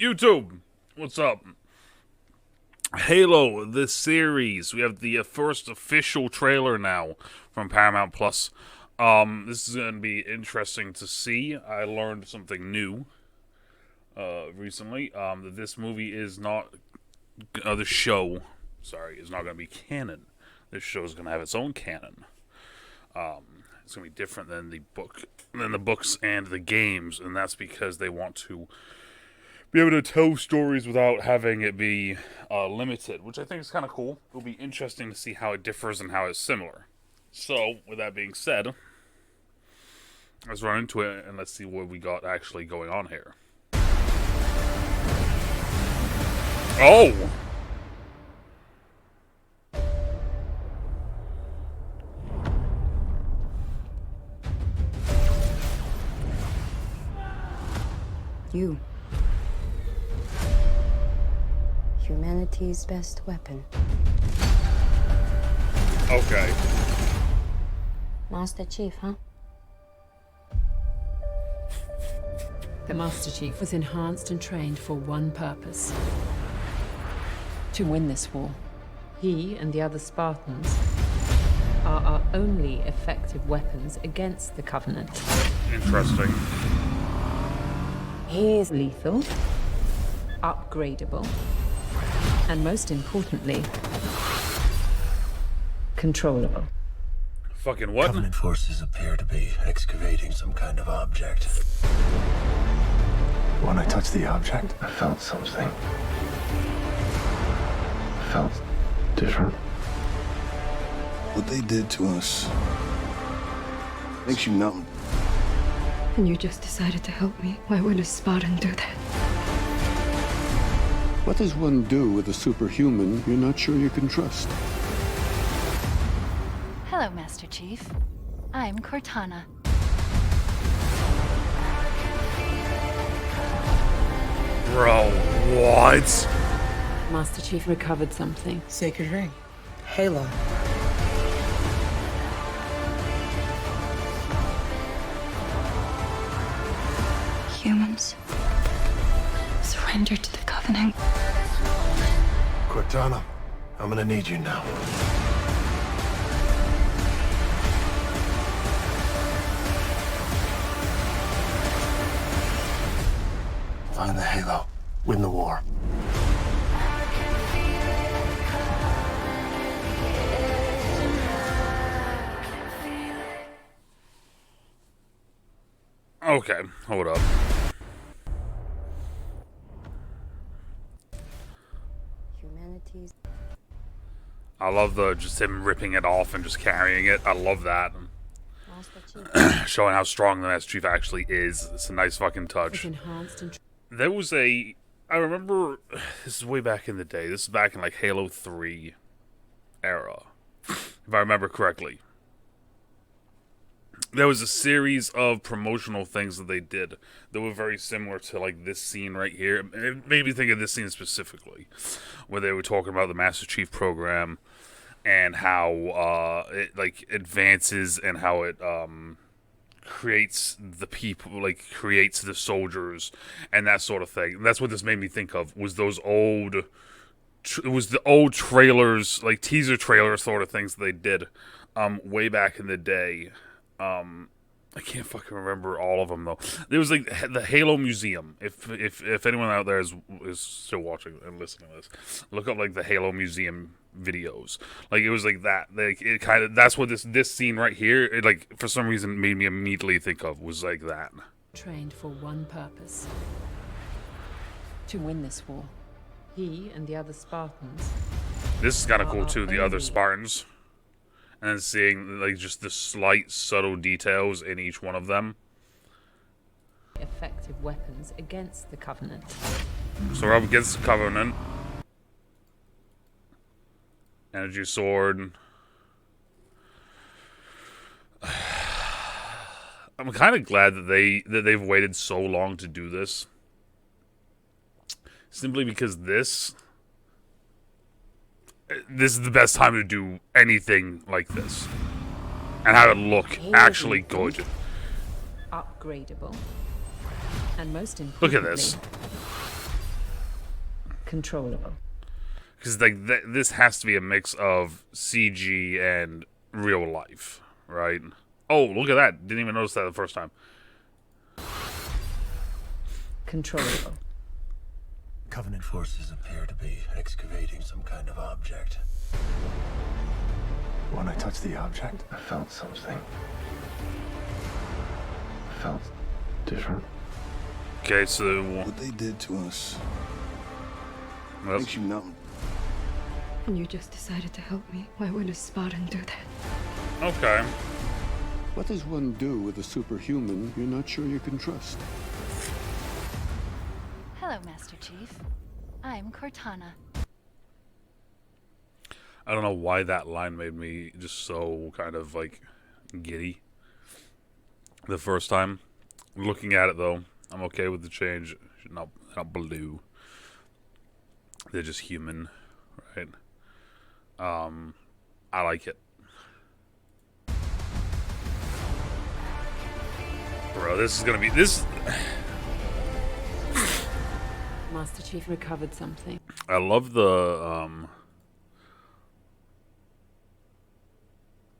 YouTube, what's up? Halo, this series. We have the first official trailer now from Paramount Plus. This is going to be interesting to see. I learned something new recently. That this movie is not, the show, is not going to be canon. This show is going to have its own canon. It's going to be different than the books and the games, and that's because they want to be able to tell stories without having it be limited, which I think is kind of cool. It'll be interesting to see how it differs and how it's similar. So, with that being said, let's run into it and let's see what we got actually going on here. Oh! You. Humanity's best weapon. Okay. Master Chief, huh? The Master Chief was enhanced and trained for one purpose: to win this war. He and the other Spartans are our only effective weapons against the Covenant. Interesting. He is lethal, upgradable, and most importantly, controllable. Fucking what? Covenant forces appear to be excavating some kind of object. When I touched the object, I felt something. I felt different. What they did to us makes you numb. And you just decided to help me. Why would a Spartan do that? What does one do with a superhuman you're not sure you can trust? Hello, Master Chief. I'm Cortana. Bro, what? Master Chief recovered something. Sacred ring. Halo. Humans surrender to the Covenant. Cortana, I'm gonna need you now. Find the Halo. Win the war. Okay, hold up. Humanity's. I love just him ripping it off and just carrying it. I love that. Master Chief. Showing how strong the Master Chief actually is. It's a nice fucking Was touch. enhanced and There was I remember, this is way back in the day. This is back in like Halo 3 era, if I remember correctly. There was a series of promotional things that they did that were very similar to like this scene right here. It made me think of this scene specifically, where they were talking about the Master Chief program and how it like advances and how it creates the people, like creates the soldiers and that sort of thing. And that's what this made me think of, was those old it was the old trailers, like teaser trailers sort of things that they did way back in the day. I can't fucking remember all of them though. There was like the Halo Museum. If anyone out there is still watching and listening to this, look up like the Halo Museum videos. Like it was like that. Like it kind of, that's what this scene right here, it, like for some reason made me immediately think of, was like that. trained for one purpose: to win this war. He and the other Spartans. This is kind of cool too. The other Spartans. And then seeing like just the slight subtle details in each one of them. Effective weapons against the Covenant. So we're up against the Covenant. Energy sword. I'm kind of glad that they've waited so long to do this. Simply because this is the best time to do anything like this. And have it look actually good. Upgradable. And most Look importantly, at this. Controllable. Because like this has to be a mix of CG and real life, right? Oh, look at that! Didn't even notice that the first time. Controllable. Covenant forces appear to be excavating some kind of object. When I touched the object, I felt something. I felt different. Okay, so What they did to us well, makes you numb. And you just decided to help me. Why would a Spartan do that? okay. What does one do with a superhuman you're not sure you can trust? Hello, Master Chief. I'm Cortana. I don't know why that line made me just so kind of like giddy the first time. Looking at it though, I'm okay with the change. Not blue. They're just human, right? I like it. Bro, this is gonna be this. Master Chief recovered something. I love the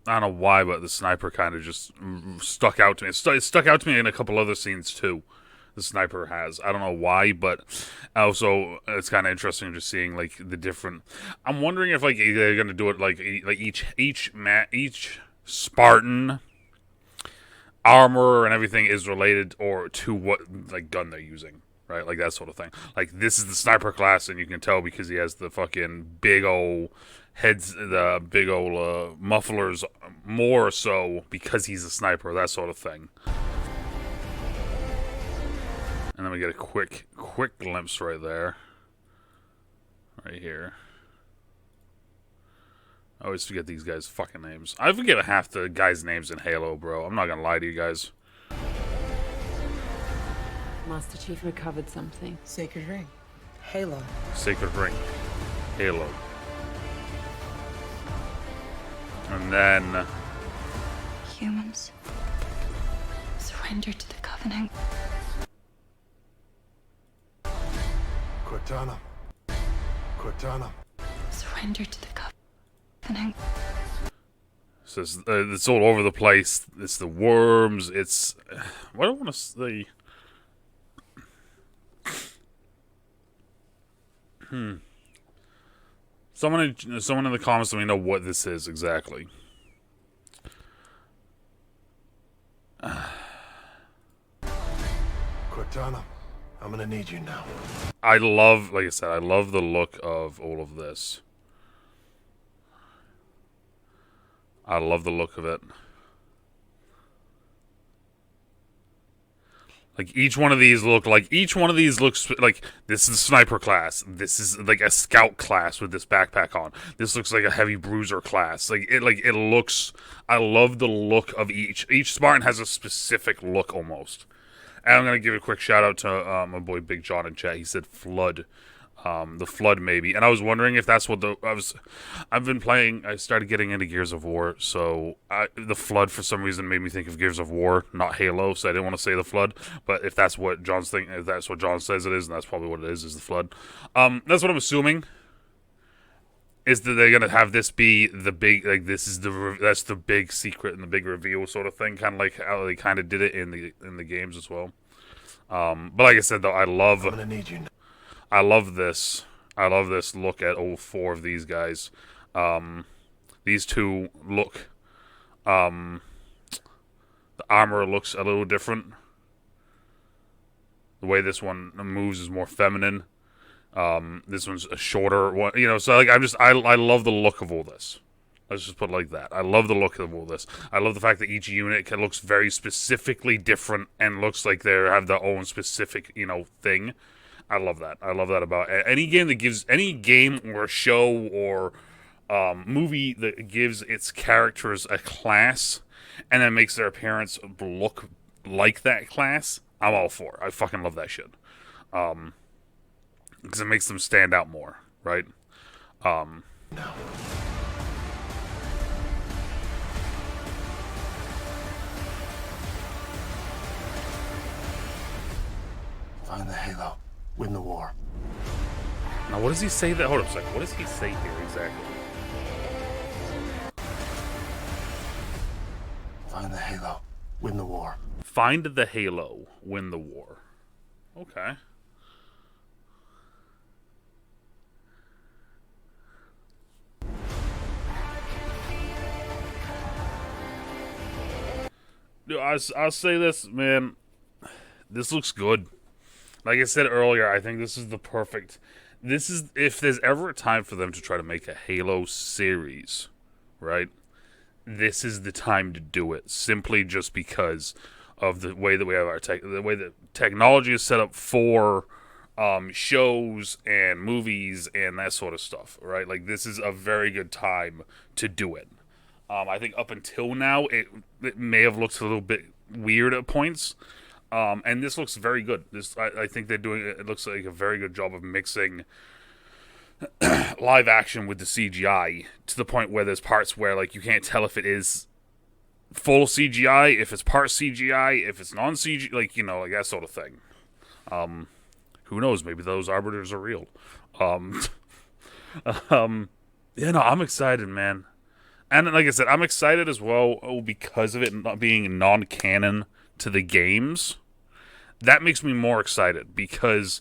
I don't know why, but the sniper kind of just stuck out to me. It stuck out to me in a couple other scenes too. The sniper has. I don't know why, but also it's kind of interesting just seeing like the different. I'm wondering if like they're gonna do it like each Spartan armor and everything is related or to what like gun they're using, right? Like that sort of thing. Like this is the sniper class, and you can tell because he has the fucking big old heads, the big old mufflers, more so because he's a sniper, that sort of thing. And then we get a quick glimpse right there. Right here. I always forget these guys' fucking names. I forget half the guys' names in Halo, bro. I'm not gonna lie to you guys. Master Chief recovered something. Sacred ring. Halo. Sacred Ring. Halo. And then... Humans. Surrender to the Covenant. Cortana. Cortana. Surrender to the Covenant. So it's all over the place. It's the worms. It's... What do I want to say? Someone in the comments let me know what this is exactly. Cortana, I'm gonna need you now. I love, like I said, I love the look of all of this. I love the look of it. Like each one of these looks like this is a sniper class. This is like a scout class with this backpack on. This looks like a heavy bruiser class. Like it looks. I love the look of each. Each Spartan has a specific look almost. And I'm gonna give a quick shout out to my boy Big John in chat. He said Flood. The Flood maybe, and I was wondering if that's what I've been playing. I started getting into Gears of War, so the Flood for some reason made me think of Gears of War, not Halo. So I didn't want to say the Flood, but if that's what John's thinking, if that's what John says it is, and that's probably what it is the Flood. That's what I'm assuming. Is that they're gonna have this be the big, like this is that's the big secret and the big reveal sort of thing, kind of like how they kind of did it in the games as well. But like I said though, I love. I'm gonna need you now. I love this. I love this look at all four of these guys. These two look... the armor looks a little different. The way this one moves is more feminine. This one's a shorter one. You know, so like I love the look of all this. Let's just put it like that. I love the look of all this. I love the fact that each unit looks very specifically different and looks like they have their own specific, you know, thing. I love that. I love that about any game that gives any game or show or movie that gives its characters a class and then makes their appearance look like that class. I'm all for it. I fucking love that shit. Because it makes them stand out more, right? No. Find the Halo. Win the war. Now, what does he say that? Hold up a second. What does he say here exactly? Find the Halo. Win the war. Find the Halo. Win the war. Okay. Dude, I'll say this, man. This looks good. Like I said earlier, I think this is the perfect... This is... If there's ever a time for them to try to make a Halo series, right? This is the time to do it. Simply just because of the way that we have our the way that technology is set up for shows and movies and that sort of stuff, right? Like, this is a very good time to do it. I think up until now, it may have looked a little bit weird at points. And this looks very good. I think they're doing it looks like a very good job of mixing live action with the CGI to the point where there's parts where, like, you can't tell if it is full CGI, if it's part CGI, if it's non-CGI, like, you know, like that sort of thing. Who knows? Maybe those arbiters are real. Yeah, no, I'm excited, man. And like I said, I'm excited as well because of it not being non-canon to the games. That makes me more excited because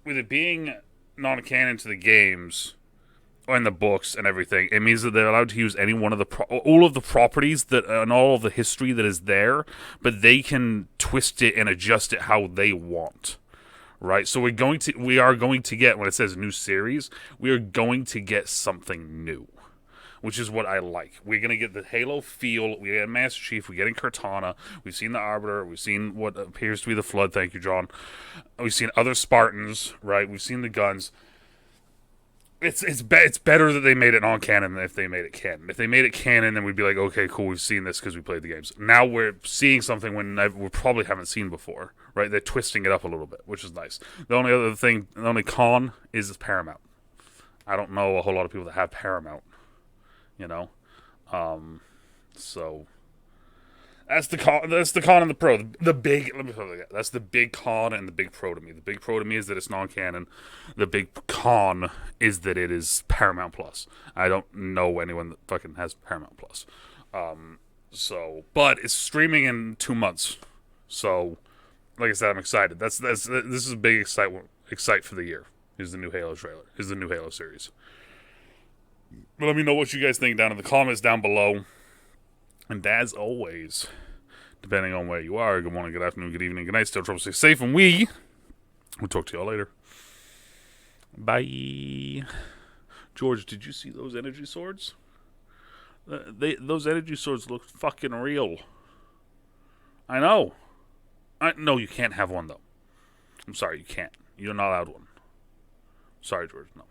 with it being non-canon to the games and the books and everything, it means that they're allowed to use any one of the all of the properties that and all of the history that is there, but they can twist it and adjust it how they want. Right? So we are going to get, when it says new series, we are going to get something new, which is what I like. We're going to get the Halo feel. We get Master Chief. We're getting Cortana. We've seen the Arbiter. We've seen what appears to be the Flood. Thank you, John. We've seen other Spartans, right? We've seen the guns. It's better that they made it non-canon than if they made it canon. If they made it canon, then we'd be like, okay, cool, we've seen this because we played the games. Now we're seeing something we probably haven't seen before, right? They're twisting it up a little bit, which is nice. The only con is Paramount. I don't know a whole lot of people that have Paramount. You know, so that's the con. That's the con and the pro. The big. Let me put it like that. That's the big con and the big pro to me. The big pro to me is that it's non-canon. The big con is that it is Paramount Plus. I don't know anyone that fucking has Paramount Plus. But it's streaming in 2 months. So, like I said, I'm excited. This is a big excite for the year. Is the new Halo trailer. Is the new Halo series. But let me know what you guys think down in the comments down below. And as always, depending on where you are, good morning, good afternoon, good evening, good night, still trouble, stay safe, and we'll talk to y'all later. Bye. George, did you see those energy swords? Those energy swords look fucking real. I know. No, you can't have one, though. I'm sorry, you can't. You're not allowed one. Sorry, George, no.